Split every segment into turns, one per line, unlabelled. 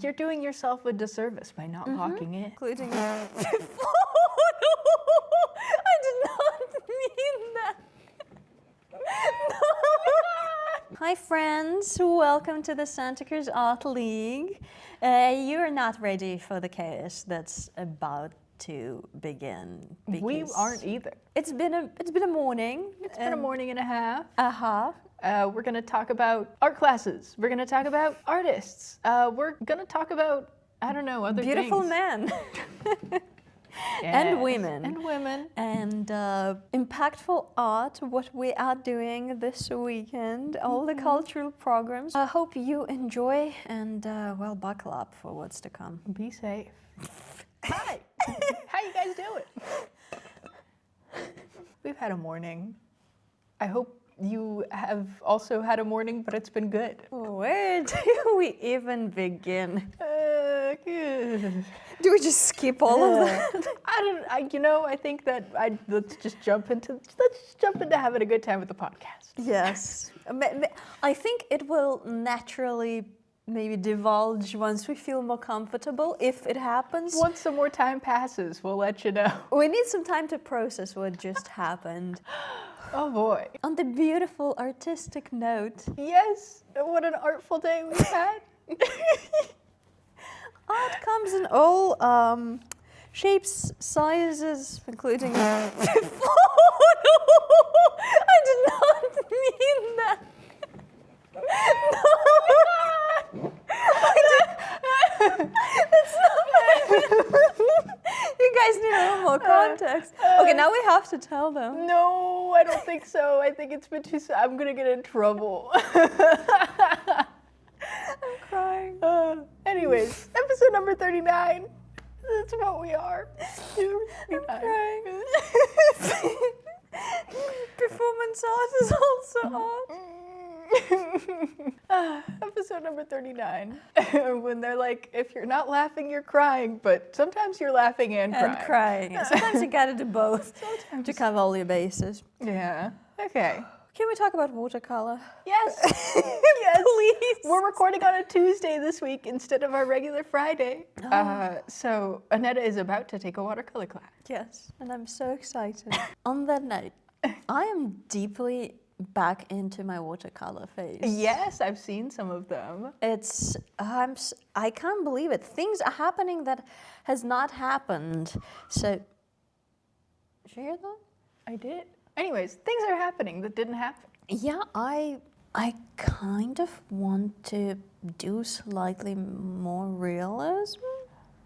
You're doing yourself a disservice by not locking in.
Including... I did not mean that. Hi friends, welcome to the Santa Cruz Art League. You're not ready for the chaos that's about to begin.
We aren't either.
It's been a morning.
It's been a morning and a half. We're going to talk about art classes. We're going to talk about artists. We're going to talk about, I don't know, other
beautiful
things.
men.
Yes.
And women.
And women.
And impactful art, what we are doing this weekend, all the cultural programs. I hope you enjoy and, well, buckle up for what's to come.
Be safe. Hi. How you guys doing? We've had a morning. I hope you have also had a morning, but it's been good.
Where do we even begin?
Good.
Do we just skip all of that?
I think that let's just jump into having a good time with the podcast.
Yes. I think it will naturally maybe divulge once we feel more comfortable, if it happens.
Once some more time passes, we'll let you know.
We need some time to process what just happened.
Oh boy.
On the beautiful artistic note.
Yes, what an artful day we've had.
Art comes in all shapes, sizes, including... Oh no! I did not mean that! No! That's not You guys need a little more context. Okay, now we have to tell them.
No, I don't think so. I think it's been too... I'm gonna get in trouble.
I'm crying.
Anyways, episode number 39. That's what we are.
I'm crying. Performance art is also art.
Episode number 39. When they're like, if you're not laughing, you're crying, but sometimes you're laughing and crying.
Sometimes you gotta do both to cover all your bases.
Yeah. Okay.
Can we talk about watercolor?
Yes. Yes.
Please.
We're recording on a Tuesday this week instead of our regular Friday. So Anetta is about to take a watercolor class.
Yes, and I'm so excited. On that note, I am deeply back into my watercolor phase.
Yes, I've seen some of them.
I can't believe it. Things are happening that has not happened. So, did you hear that?
I did. Anyways, things are happening that didn't happen.
Yeah, I kind of want to do slightly more realism.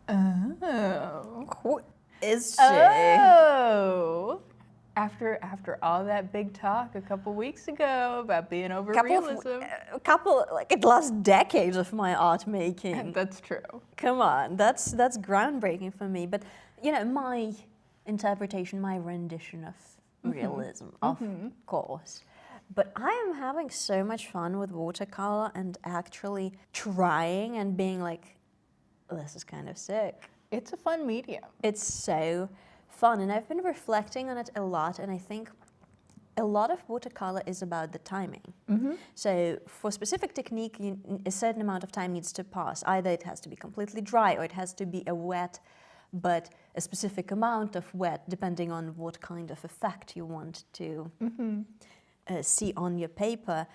Oh.
Who is she?
Oh. After all that big talk a couple weeks ago about being over realism.
It lasts decades of my art making.
That's true.
Come on, that's groundbreaking for me. But my interpretation, my rendition of realism, of course. But I am having so much fun with watercolor and actually trying and being like, this is kind of sick.
It's a fun medium.
It's so fun, and I've been reflecting on it a lot, and I think a lot of watercolor is about the timing. So for specific technique, a certain amount of time needs to pass. Either it has to be completely dry or it has to be a wet, but a specific amount of wet, depending on what kind of effect you want to see on your paper.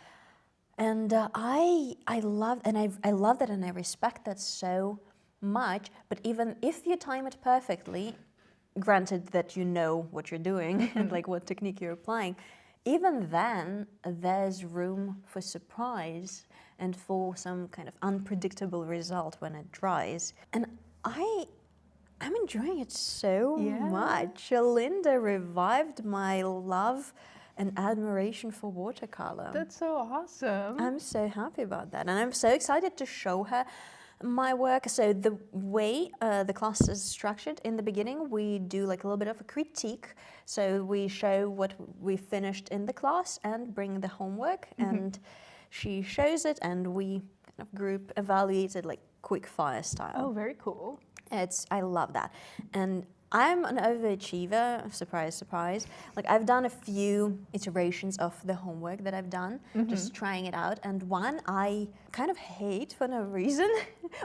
And I love that, and I respect that so much. But even if you time it perfectly, granted that you know what you're doing and like what technique you're applying, even then there's room for surprise and for some kind of unpredictable result when it dries. And I'm enjoying it so much. Linda revived my love and admiration for watercolor.
That's so awesome.
I'm so happy about that, and I'm so excited to show her my work. So the way the class is structured, in the beginning we do like a little bit of a critique. So we show what we finished in the class and bring the homework, and she shows it, and we kind of group evaluate it like quick fire style.
Oh, very cool.
I love that. And I'm an overachiever, surprise, surprise. Like I've done a few iterations of the homework that I've done, just trying it out. And one I kind of hate for no reason,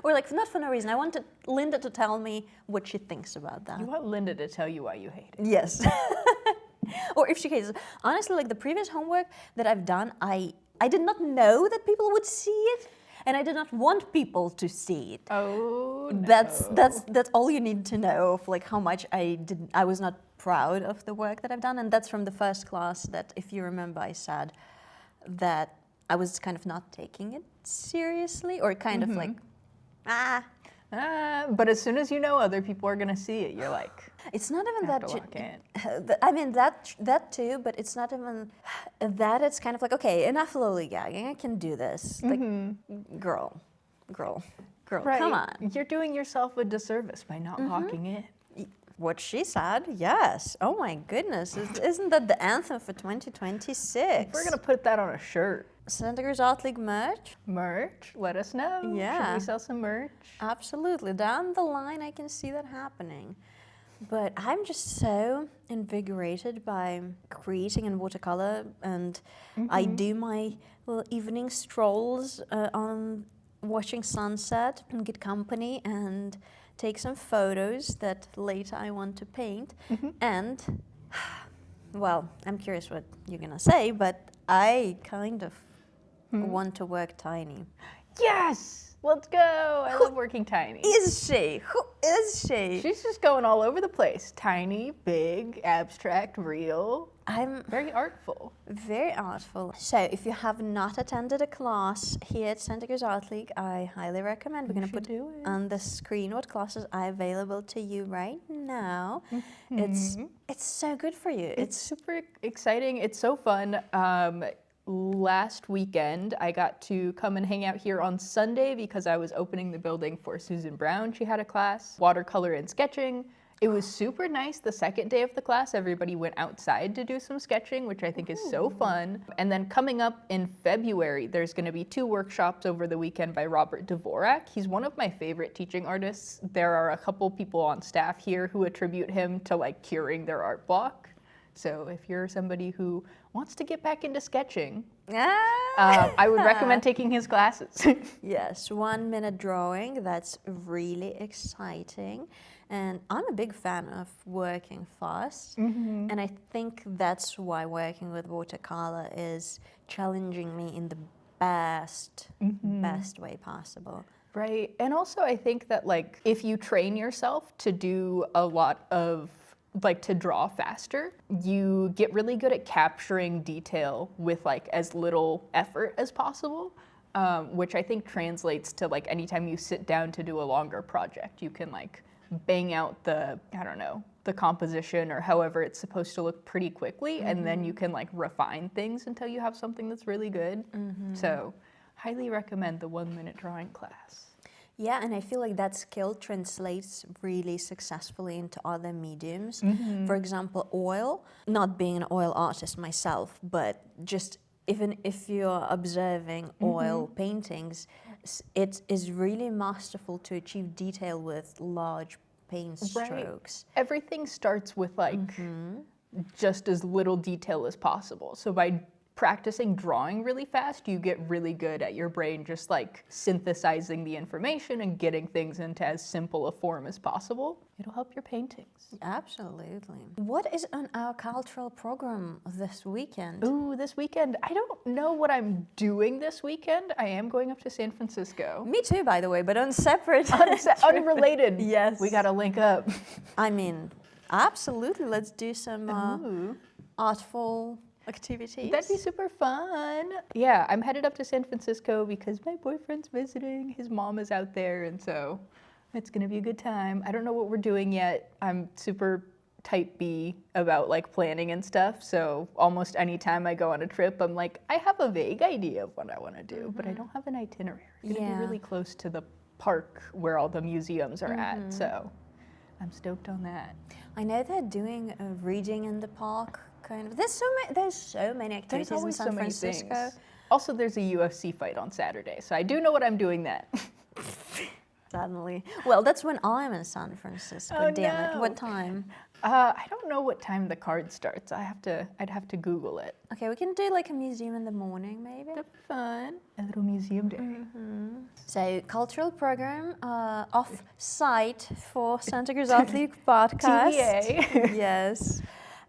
or like not for no reason. I wanted Linda to tell me what she thinks about that.
You want Linda to tell you why you hate it.
Yes. Or if she hates it. Honestly, like the previous homework that I've done, I did not know that people would see it. And I did not want people to see it.
Oh, no.
That's all you need to know of like how much I was not proud of the work that I've done, and that's from the first class that, if you remember, I said that I was kind of not taking it seriously, or kind of like,
but as soon as you know other people are gonna see it, you're like,
it's not even
have
that.
to lock in.
I mean that too, but it's not even that. It's kind of like, okay, enough lollygagging. I can do this. Like, girl,
Right.
come on.
You're doing yourself a disservice by not locking in.
What she said, yes. Oh my goodness, isn't that the anthem for 2026?
We're gonna put that on a shirt.
Leyendecker Art League merch?
Merch, let us know.
Yeah.
Should we sell some merch?
Absolutely. Down the line, I can see that happening. But I'm just so invigorated by creating in watercolor, and I do my little evening strolls on watching sunset and good company and take some photos that later I want to paint. And, well, I'm curious what you're gonna say, but I kind of want to work tiny.
Yes! Let's go! I love working tiny.
Is she? Who is she?
She's just going all over the place. Tiny, big, abstract, real.
I'm
Very artful.
very artful. So if you have not attended a class here at Leyendecker Art League, I highly recommend. We're going to
should
put
do it.
on the screen what classes are available to you right now. It's so good for you.
It's super exciting. It's so fun. Last weekend, I got to come and hang out here on Sunday because I was opening the building for Susan Brown. She had a class, watercolor and sketching. It was super nice. The second day of the class, everybody went outside to do some sketching, which I think is so fun. And then coming up in February, there's going to be 2 workshops over the weekend by Robert Dvorak. He's one of my favorite teaching artists. There are a couple people on staff here who attribute him to like curing their art block. So if you're somebody who wants to get back into sketching, I would recommend taking his classes.
Yes, 1 minute drawing. That's really exciting. And I'm a big fan of working fast. And I think that's why working with watercolor is challenging me in the best way possible.
Right. And also I think that like if you train yourself to do a lot of like to draw faster, you get really good at capturing detail with like as little effort as possible, which I think translates to like anytime you sit down to do a longer project, you can like bang out the, I don't know, the composition or however it's supposed to look pretty quickly, and then you can like refine things until you have something that's really good. So highly recommend the 1 minute drawing class.
Yeah, and I feel like that skill translates really successfully into other mediums. For example, oil, not being an oil artist myself, but just even if you're observing oil paintings, it is really masterful to achieve detail with large paint strokes.
Everything starts with like just as little detail as possible. So by practicing drawing really fast, you get really good at your brain just like synthesizing the information and getting things into as simple a form as possible. It'll help your paintings.
Absolutely. What is on our cultural program this weekend?
Ooh, this weekend, I don't know what I'm doing this weekend. I am going up to San Francisco.
Me too, by the way, but on separate.
Unrelated.
Yes.
We gotta link up.
I mean, absolutely. Let's do some artful activities.
That'd be super fun. Yeah, I'm headed up to San Francisco because my boyfriend's visiting. His mom is out there, and so it's gonna be a good time. I don't know what we're doing yet. I'm super type B about like planning and stuff, so almost any time I go on a trip, I'm like, I have a vague idea of what I want to do, but I don't have an itinerary. I'm gonna be really close to the park where all the museums are at, so I'm stoked on that.
I know they're doing a reading in the park. Kind of. There's so many activities in San Francisco.
Also, there's a UFC fight on Saturday, so I do know what I'm doing then.
Suddenly. Well, that's when I'm in San Francisco,
Oh,
damn it.
no.
What time?
I don't know what time the card starts. I'd have to Google it.
Okay, we can do like a museum in the morning, maybe.
That'd be fun. A little museum day.
So, cultural program off-site for Santa Cruz Art League podcast.
TVA.
Yes.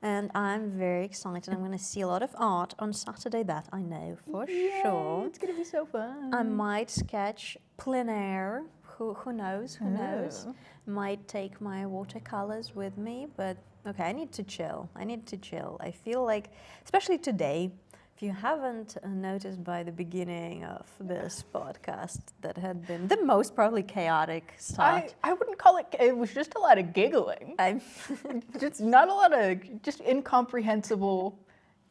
And I'm very excited. I'm going to see a lot of art on Saturday, that I know for sure.
It's gonna be so fun.
I might sketch plein air. Who knows? Who knows?
Oh.
Might take my watercolors with me, but okay, I need to chill. I feel like, especially today, if you haven't noticed by the beginning of this podcast, that had been the most probably chaotic start.
I wouldn't call it. It was just a lot of giggling.
I'm
Just not a lot of just incomprehensible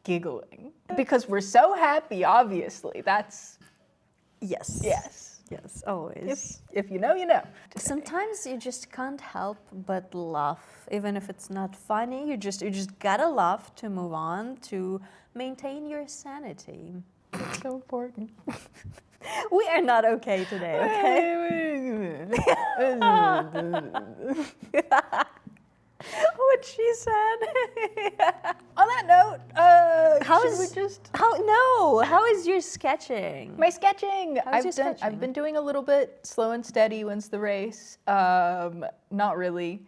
giggling because we're so happy. Obviously, that's
yes. Yes, always.
If you know, you know.
Sometimes you just can't help but laugh, even if it's not funny. You just gotta laugh to move on, to maintain your sanity.
It's so important.
We are not okay today, okay? What she said.
On that note,
How
should
is-
we just
How is your sketching?
my sketching?
How's your sketching?
I've been doing a little bit slow and steady. When's the race? Not really,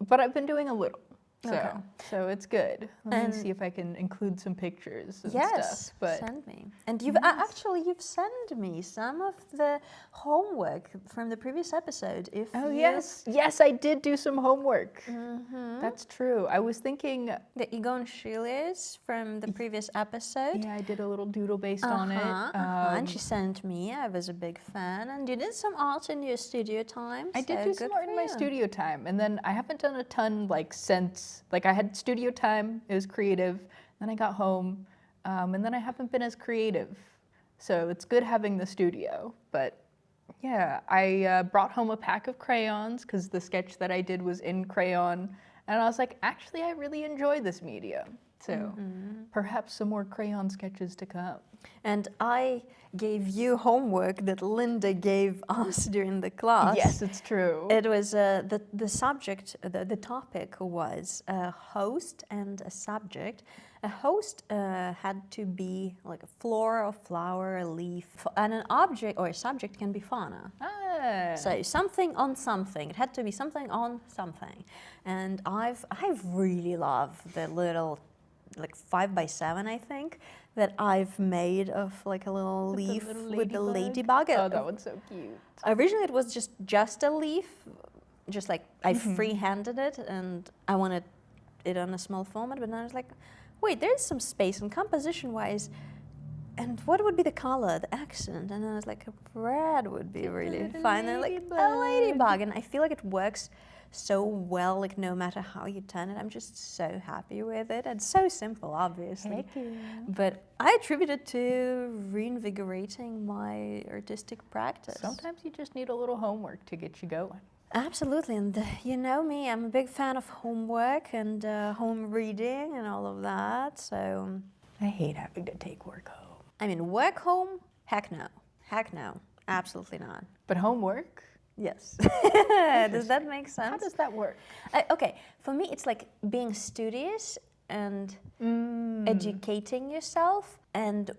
but I've been doing a little.
Okay.
So it's good. Let me
And-
see if I can include some pictures and
Yes,
stuff. But
send me. And you've actually you've sent me some of the homework from the previous episode. If
oh
you-
yes, I did do some homework.
Mm-hmm.
That's true. I was thinking,
The Egon Schiele's from the previous episode.
yeah, I did a little doodle based on it.
And she sent me. I was a big fan. And you did some art in your studio time.
I did
so
do some
good
art
for
in my
you.
studio time, and then I haven't done a ton like since. Like I had studio time, it was creative. Then I got home, and then I haven't been as creative. So it's good having the studio. But yeah, I brought home a pack of crayons because the sketch that I did was in crayon, and I was like, actually, I really enjoy this medium. So perhaps some more crayon sketches to come.
And I gave you homework that Linda gave us during the class.
Yes, it's true.
It was the subject, the topic was a host and a subject. A host had to be like a flora, a flower, a leaf, and an object or a subject can be fauna.
Ah.
So something on something. It had to be something on something. And I've really loved the little like 5x7, I think, that I've made of like a little
With the
leaf
little
with the
ladybug?
ladybug.
Oh, that one's so cute.
Originally, it was just a leaf, just like I free-handed it, and I wanted it on a small format. But then I was like, wait, there's some space and composition-wise, and what would be the color, the accent? And then I was like, a red would be really
little
fine, and like a ladybug, and I feel like it works so well, like no matter how you turn it. I'm just so happy with it. It's so simple, obviously.
Heck yeah.
But I attribute it to reinvigorating my artistic practice.
Sometimes you just need a little homework to get you going.
Absolutely, and you know me, I'm a big fan of homework and home reading and all of that, so...
I hate having to take work home.
I mean, work home? Heck no, absolutely not.
But homework?
Yes. Does that make sense?
How does that work?
Okay, for me it's like being studious and educating yourself, and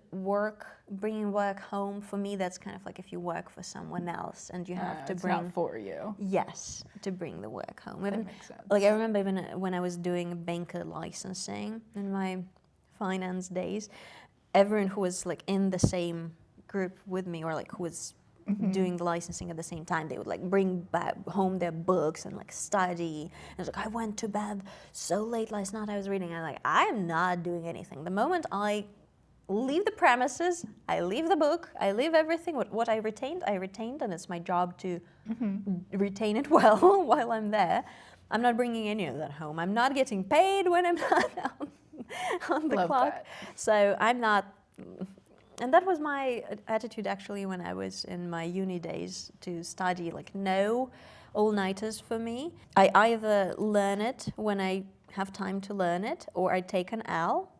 bringing work home. For me, that's kind of like if you work for someone else and you have to
It's
bring...
not for you.
Yes, to bring the work home.
That
Even,
makes sense.
like I remember even when I was doing banker licensing in my finance days, everyone who was like in the same group with me, or like who was doing the licensing at the same time, they would like bring back home their books and like study. And it's like, I went to bed so late last night, I was reading. I'm like, I am not doing anything. The moment I leave the premises, I leave the book, I leave everything. What I retained, and it's my job to retain it well while I'm there. I'm not bringing any of that home. I'm not getting paid when I'm not on the
Love
clock.
that.
So I'm not... And that was my attitude actually when I was in my uni days to study. Like no all-nighters for me. I either learn it when I have time to learn it, or I take an L,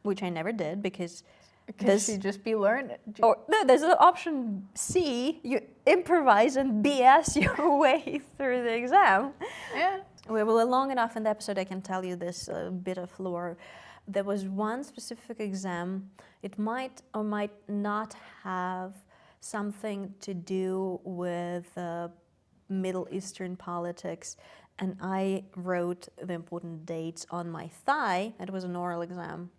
which I never did because
Because you just be learning.
or no, there's an option C. improvise and BS your way through the exam.
Yeah.
We were long enough in the episode, I can tell you this bit of lore. There was one specific exam. It might or might not have something to do with Middle Eastern politics. And I wrote the important dates on my thigh. It was an oral exam.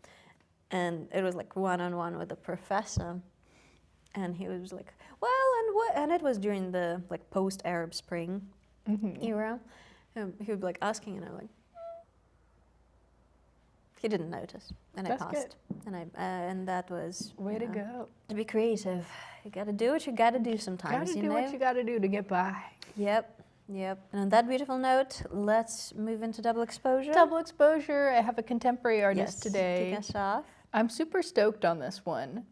And it was like one-on-one with the professor. And he was like, well, and what? And it was during the like post-Arab Spring era. He would be like asking, and I'm like, he didn't notice, and
That's
I passed,
good.
And that was
Way to go.
To be creative, you gotta do what you gotta do sometimes.
Gotta do what you gotta do to get by.
Yep. And on that beautiful note, let's move into double exposure.
Double exposure. I have a contemporary artist
Yes,
today.
kick us off.
I'm super stoked on this one.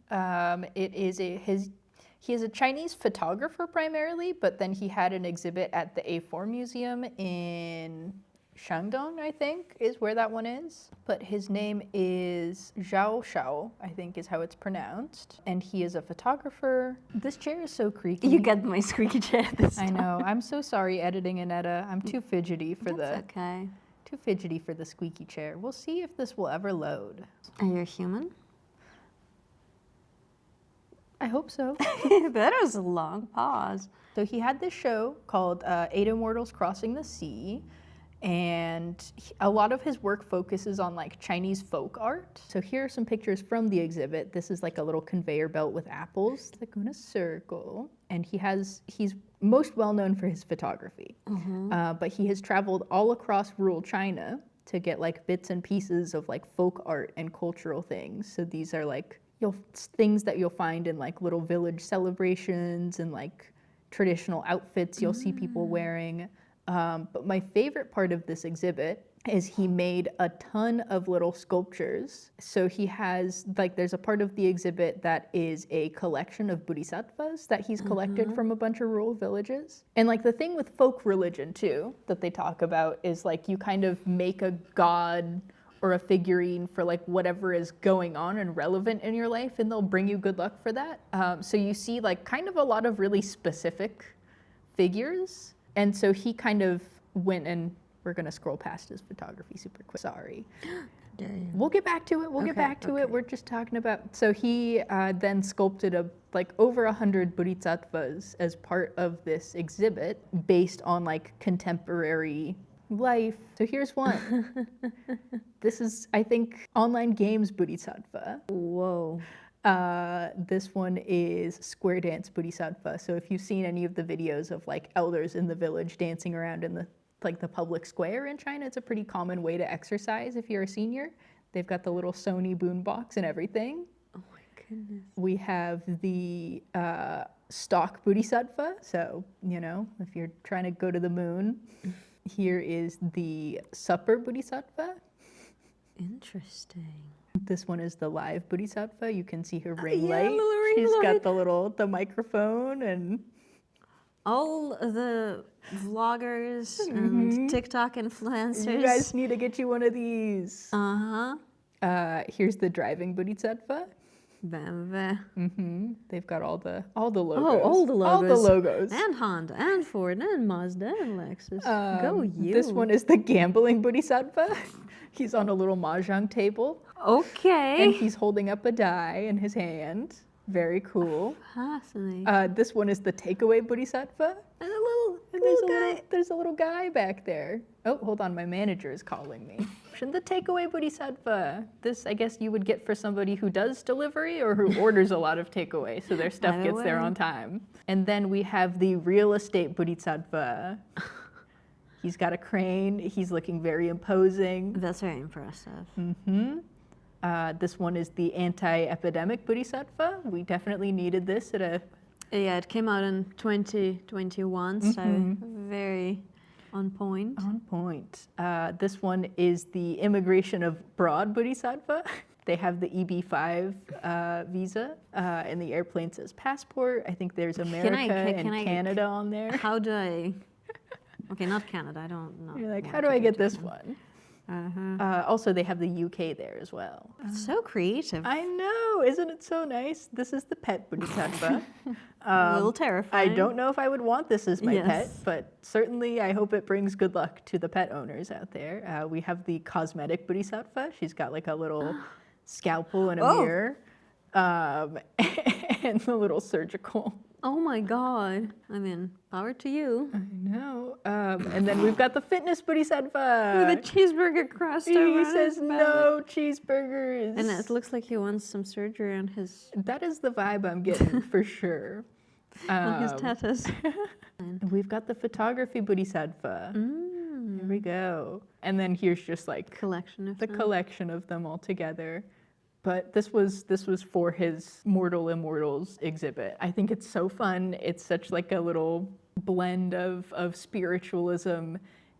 He is a Chinese photographer primarily, but then he had an exhibit at the A4 Museum in Shandong, I think, is where that one is. But his name is Xiao, I think is how it's pronounced. And he is a photographer. This chair is so creaky.
You get my squeaky chair this time.
I know. I'm so sorry editing Anetta. I'm too fidgety for too fidgety for the squeaky chair. We'll see if this will ever load.
Are you a human?
I hope so.
That was a long pause.
So he had this show called 8 Immortals Crossing the Sea, and a lot of his work focuses on like Chinese folk art. So here are some pictures from the exhibit. This is like a little conveyor belt with apples that go in a circle. And he's most well known for his photography, but he has traveled all across rural China to get like bits and pieces of like folk art and cultural things. So these are like things that you'll find in like little village celebrations and like traditional outfits you'll see people wearing. But my favorite part of this exhibit is he made a ton of little sculptures. So he has, like, there's a part of the exhibit that is a collection of bodhisattvas that he's collected from a bunch of rural villages. And like the thing with folk religion too, that they talk about is like you kind of make a god or a figurine for like whatever is going on and relevant in your life, and they'll bring you good luck for that. So you see like kind of a lot of really specific figures. And so he kind of went, and we're gonna scroll past his photography super quick. Sorry. We'll get back to it. We'll get back to it. We're just talking about. So he then sculpted over 100 bodhisattvas as part of this exhibit based on like contemporary life. So here's one. This is, I think, online games bodhisattva.
Whoa.
This one is square dance bodhisattva. So if you've seen any of the videos of like elders in the village dancing around in the public square in China, it's a pretty common way to exercise if you're a senior. They've got the little Sony boombox and everything.
Oh my goodness.
We have the stock bodhisattva. So, you know, if you're trying to go to the moon, here is the supper bodhisattva.
Interesting.
This one is the live bodhisattva. You can see her ring light.
Ring
She's
light.
got the microphone and
all the vloggers and TikTok influencers.
you guys need to get you one of these.
Uh-huh.
Here's the driving bodhisattva.
BMW.
They've got all the logos.
Oh, all the logos.
All the logos.
And Honda, and Ford, and Mazda, and Lexus. Go you.
This one is the gambling bodhisattva. He's on a little mahjong table.
Okay.
And he's holding up a die in his hand. Very cool.
Fascinating.
This one is the takeaway bodhisattva.
And a little guy.
There's a little guy back there. Oh, hold on, my manager is calling me. The takeaway bodhisattva. This, I guess, you would get for somebody who does delivery or who orders a lot of takeaway, so their stuff gets there on time. And then we have the real estate bodhisattva. He's got a crane. He's looking very imposing.
That's very impressive.
This one is the anti-epidemic bodhisattva. We definitely needed this at a...
Yeah, it came out in 2021, so very on point.
On point. This one is the immigration of broad bodhisattva. They have the EB5 visa, and the airplane says passport. I think there's America and Canada on there.
How do I... Okay, not Canada, I don't know.
You're like, how do I get this one? Also, they have the UK there as well.
So creative.
I know, isn't it so nice? This is the pet Bodhisattva.
A little terrifying.
I don't know if I would want this as my
Yes.
pet, but certainly I hope it brings good luck to the pet owners out there. We have the cosmetic Bodhisattva. She's got like a little scalpel and a
Oh.
mirror, and the little surgical.
Oh my God. I mean, power to you.
I know. And then we've got the fitness Bodhisattva.
With a cheeseburger crust
He
over
says
his belly.
no cheeseburgers.
And it looks like he wants some surgery on his
That is the vibe I'm getting for sure.
on his tatas.
We've got the photography Bodhisattva. Here we go. And then here's just like
Collection of
the
them.
collection of them all together. But this was for his Mortal Immortals exhibit. I think it's so fun. It's such like a little blend of spiritualism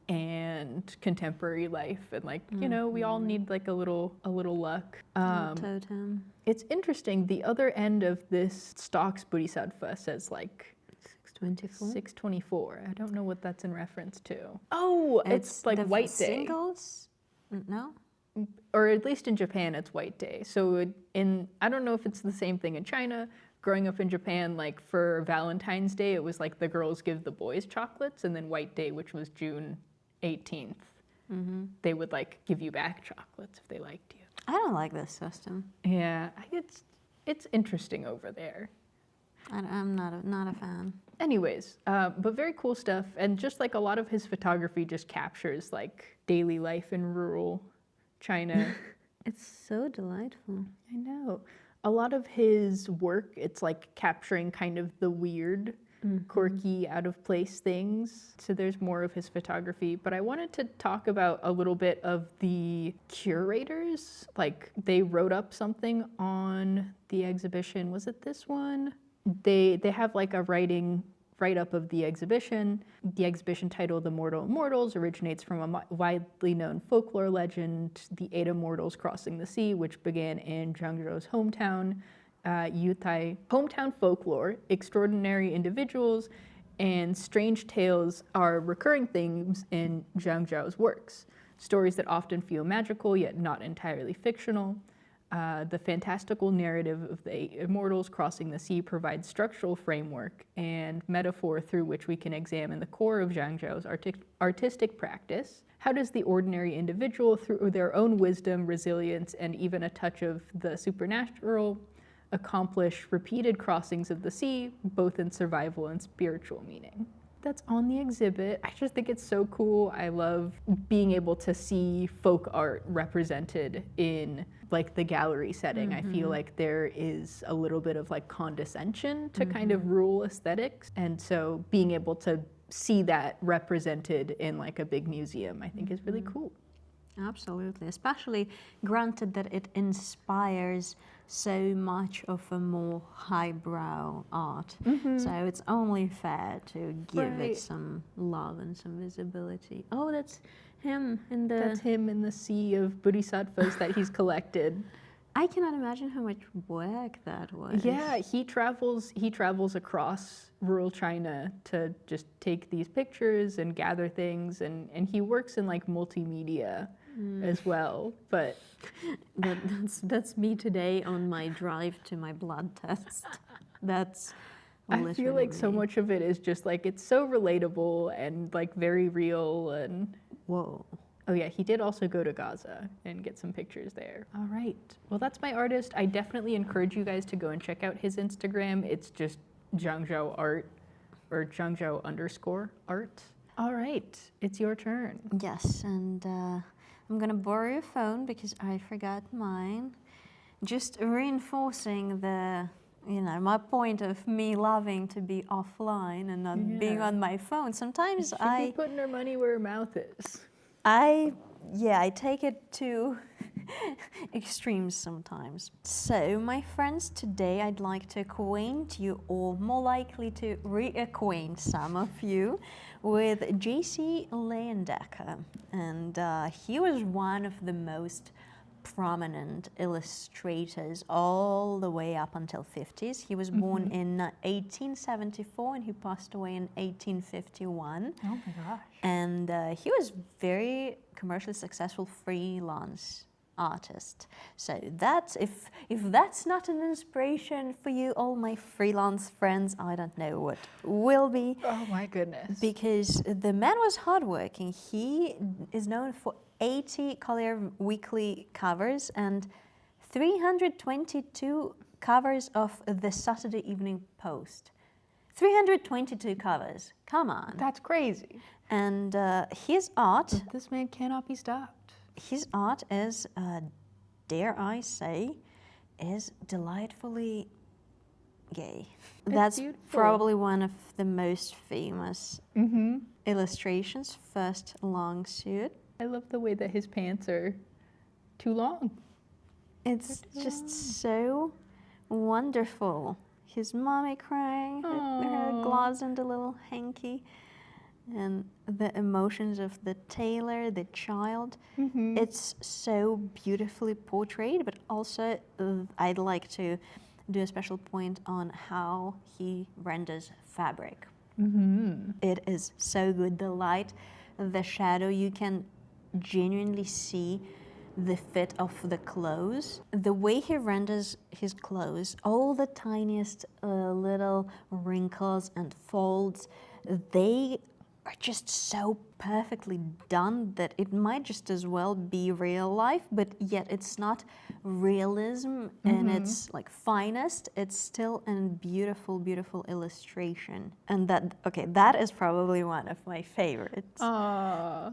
and contemporary life, and like you know, we all need like a little luck.
Totem.
It's interesting. The other end of this stocks Bodhisattva says like
624.
624. I don't know what that's in reference to. Oh, it's like
the
White Day.
Singles? No?
Or at least in Japan, it's White Day. So I don't know if it's the same thing in China. Growing up in Japan, like for Valentine's Day, it was like the girls give the boys chocolates, and then White Day, which was June 18th, they would like give you back chocolates if they liked you.
I don't like this system.
Yeah, it's interesting over there.
I'm not a fan.
Anyways, but very cool stuff, and just like a lot of his photography just captures like daily life in rural China.
It's so delightful.
I know. A lot of his work, it's like capturing kind of the weird, quirky, out of place things. So there's more of his photography. But I wanted to talk about a little bit of the curators. Like they wrote up something on the exhibition. Was it this one? They have like a write-up of the exhibition. The exhibition titled The Mortal Immortals originates from a widely known folklore legend, the 8 Immortals Crossing the Sea, which began in Zhangzhou's hometown, Yutai. Hometown folklore, extraordinary individuals, and strange tales are recurring themes in Zhangzhou's works. Stories that often feel magical, yet not entirely fictional. The fantastical narrative of the 8 Immortals crossing the sea provides structural framework and metaphor through which we can examine the core of Zhangzhou's artistic practice. How does the ordinary individual, through their own wisdom, resilience, and even a touch of the supernatural, accomplish repeated crossings of the sea, both in survival and spiritual meaning? That's on the exhibit. I just think it's so cool. I love being able to see folk art represented in like the gallery setting. I feel like there is a little bit of like condescension to kind of rural aesthetics. And so being able to see that represented in like a big museum, I think is really cool.
Absolutely, especially granted that it inspires so much of a more highbrow art. So it's only fair to give
Right.
it some love and some visibility. Oh, that's him in the...
That's him in the sea of bodhisattvas that he's collected.
I cannot imagine how much work that was.
Yeah, he travels across rural China to just take these pictures and gather things, and he works in like multimedia as well. But
That's me today on my drive to my blood test. That's
I feel
literally
like so
me.
much of it is just like it's so relatable and like very real. And
Whoa.
oh yeah, he did also go to Gaza and get some pictures there. All right, well that's my artist. I definitely encourage you guys to go and check out his Instagram. It's just Zhangzhou art or Zhangzhou_art. All right, it's your turn.
Yes, and I'm gonna borrow your phone because I forgot mine. Just reinforcing the, my point of me loving to be offline and not being
Yeah.
on my phone. Sometimes
She'd be putting her money where her mouth is.
I take it to extremes sometimes. So, my friends, today I'd like to acquaint you, or more likely to reacquaint some of you, with J.C. Leyendecker. And he was one of the most prominent illustrators all the way up until 50s. He was born in 1874 and he passed away in 1851.
Oh my gosh.
And he was very commercially successful freelance artist. So that's if that's not an inspiration for you, all my freelance friends, I don't know what will be.
Oh my goodness.
Because the man was hardworking. He is known for 80 Collier Weekly covers and 322 covers of the Saturday Evening Post. 322 covers. Come on.
That's crazy.
And his art.
This man cannot be stopped.
His art is, dare I say, is delightfully gay. That's
beautiful.
probably one of the most famous illustrations, first long suit.
I love the way that his pants are too long.
It's just so wonderful. His mommy crying, her gloves and a little hanky. And the emotions of the tailor, the child. It's so beautifully portrayed, but also I'd like to do a special point on how he renders fabric. It is so good. The light, the shadow, you can genuinely see the fit of the clothes. The way he renders his clothes, all the tiniest little wrinkles and folds, they are just so perfectly done that it might just as well be real life, but yet it's not realism in its like finest. It's still a beautiful, beautiful illustration. And that is probably one of my favorites.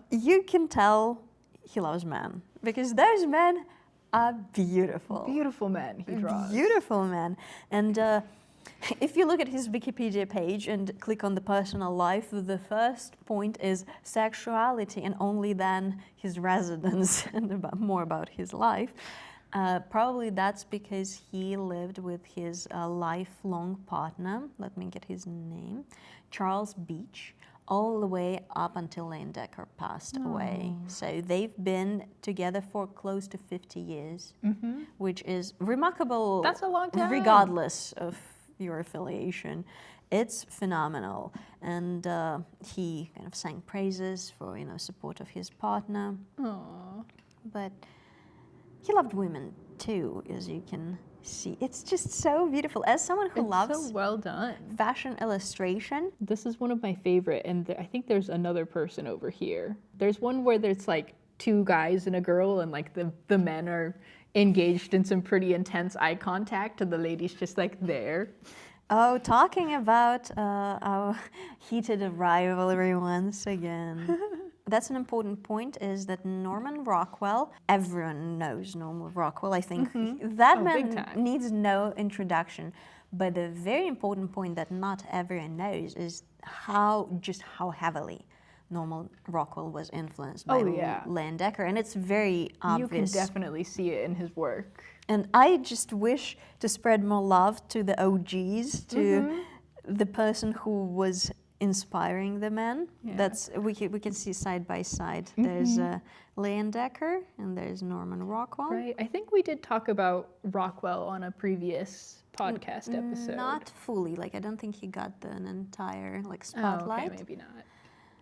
You can tell he loves men because those men are beautiful.
Beautiful men he draws.
Beautiful men. And if you look at his Wikipedia page and click on the personal life, the first point is sexuality and only then his residence and more about his life. Probably that's because he lived with his lifelong partner, let me get his name, Charles Beach, all the way up until Leyendecker passed away. So they've been together for close to 50 years, which is remarkable.
That's a long time.
Regardless of your affiliation. It's phenomenal. And he kind of sang praises for, support of his partner.
Aww.
But he loved women too, as you can see. It's just so beautiful. As someone who loves
so well done.
Fashion illustration.
This is one of my favorite, and I think there's another person over here. There's one where there's like two guys and a girl, and like the men are engaged in some pretty intense eye contact, and the lady's just like there.
Oh, talking about our heated rivalry once again. That's an important point, is that Norman Rockwell, everyone knows Norman Rockwell, I think. That man needs no introduction. But the very important point that not everyone knows is how heavily Norman Rockwell was influenced by Leyendecker, and it's very obvious.
You can definitely see it in his work.
And I just wish to spread more love to the OGs, to the person who was inspiring the man. That's we can see side by side. There's Leyendecker and there's Norman Rockwell.
Right. I think we did talk about Rockwell on a previous podcast episode.
Not fully. Like I don't think he got an entire spotlight.
Oh, okay, maybe not.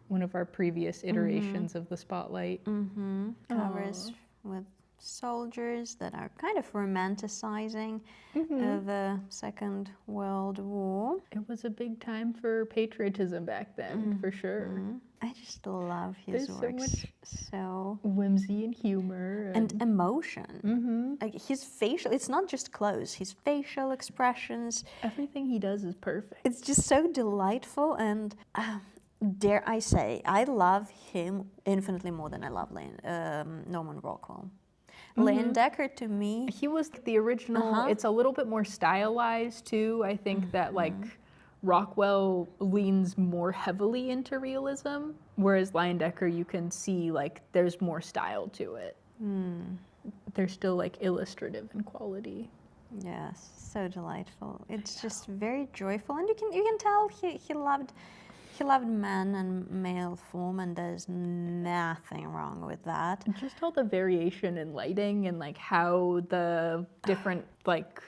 One of our previous iterations of the spotlight.
Covers with soldiers that are kind of romanticizing the Second World War.
It was a big time for patriotism back then, for sure.
I just love his
There's
works.
so much
So
whimsy and humor.
and emotion. Like his facial, it's not just clothes, his facial expressions.
Everything he does is perfect.
It's just so delightful, and dare I say, I love him infinitely more than I love Norman Rockwell. Leyendecker, to me,
He was the original. It's a little bit more stylized too. I think that like Rockwell leans more heavily into realism, whereas Leyendecker, you can see like there's more style to it. They're still like illustrative in quality.
yes, so delightful. It's just very joyful, and you can tell he he loved man and male form, and there's nothing wrong with that.
And just all the variation in lighting and like how the different like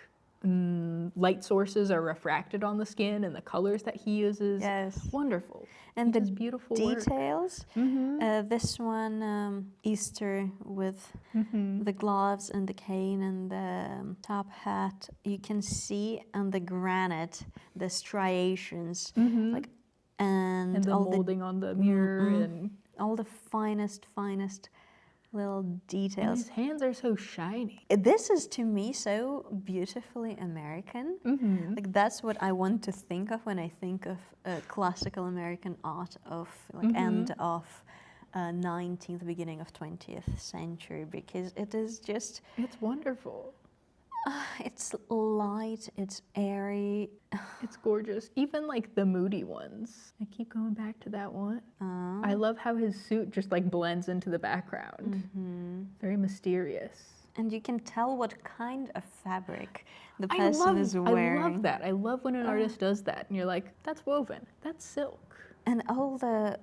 light sources are refracted on the skin and the colors that he uses.
Yes.
Wonderful.
And
He
the
does beautiful work.
details. This one, Easter with the gloves and the cane and the top hat. You can see on the granite the striations, like,
And the
all
molding on the mirror and
all the finest little details.
his hands are so shiny.
This is to me so beautifully American. Like that's what I want to think of when I think of classical American art of like end of 19th, beginning of 20th century, because it is just,
It's wonderful.
it's light, it's airy.
It's gorgeous. Even like the moody ones. I keep going back to that one. I love how his suit just like blends into the background. Very mysterious.
And you can tell what kind of fabric the
I
person is wearing.
love that. I love when an artist does that and you're like, that's woven, that's silk.
And all the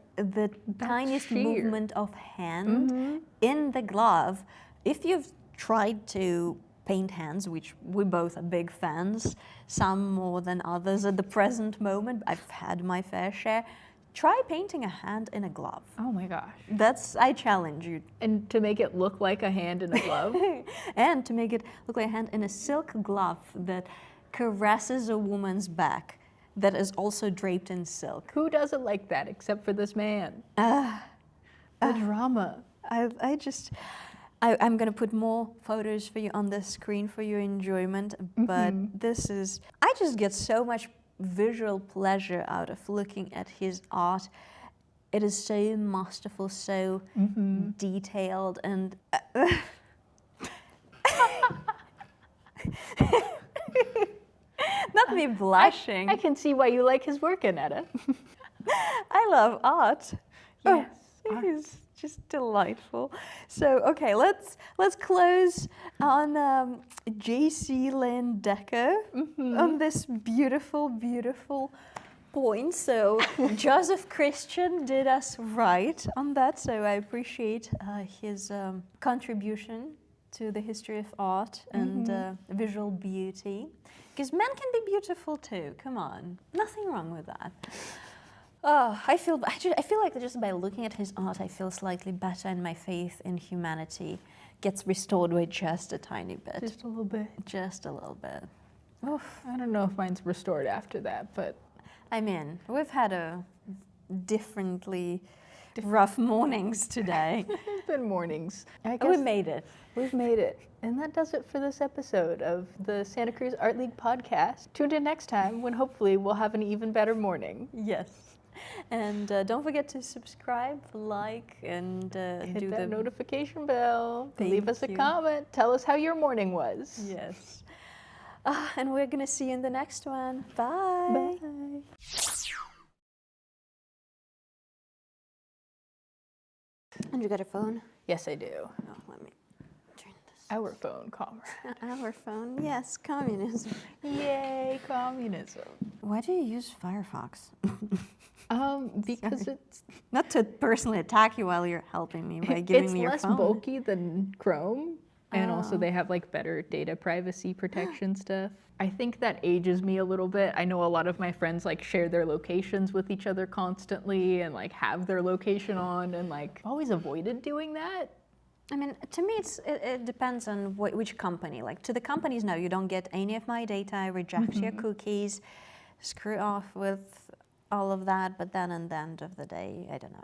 tiniest
sheer.
movement of hand in the glove. If you've tried to paint hands, which we both are big fans, some more than others at the present moment, I've had my fair share. Try painting a hand in a glove.
Oh my gosh.
I challenge you.
And to make it look like a hand in a glove.
And to make it look like a hand in a silk glove that caresses a woman's back that is also draped in silk.
Who does it like that except for this man? The drama.
I'm going to put more photos for you on the screen for your enjoyment, but I just get so much visual pleasure out of looking at his art. It is so masterful, so detailed, and not me blushing.
I can see why you like his work, Anetta.
I love art.
Yes,
It is just delightful. So, okay, let's close on J.C. Leyendecker on this beautiful point. So, Joseph Christian did us right on that. So, I appreciate his contribution to the history of art and visual beauty. Because men can be beautiful too. Come on, nothing wrong with that. Oh, I feel like just by looking at his art, I feel slightly better, and my faith in humanity gets restored by just a tiny bit.
Just a little bit.
Just a little bit.
Oof, I don't know if mine's restored after that, but
I mean, we've had a differently rough mornings today.
it's been mornings. I
We
guess
made it.
we've made it. And that does it for this episode of the Santa Cruz Art League podcast. Tune in next time when hopefully we'll have an even better morning.
Yes. And don't forget to subscribe, like, and
Hit
do
that
the
notification bell.
Thank
Leave us a
you.
comment. Tell us how your morning was.
Yes. And we're gonna see you in the next one. Bye.
Bye.
And you got a phone?
Yes, I do.
Oh, let me turn this.
Our phone commerce.
Our phone? Yes, communism.
Yay, communism.
Why do you use Firefox?
Because it's
Not to personally attack you while you're helping me by giving me your
less
phone.
bulky than Chrome, and also they have like better data privacy protection stuff. I think that ages me a little bit. I know a lot of my friends like share their locations with each other constantly and like have their location on, and like always avoided doing that.
I mean, to me, it depends on which company. Like, to the companies, no, you don't get any of my data. I reject your cookies. Screw off with all of that. But then, at the end of the day, I don't know.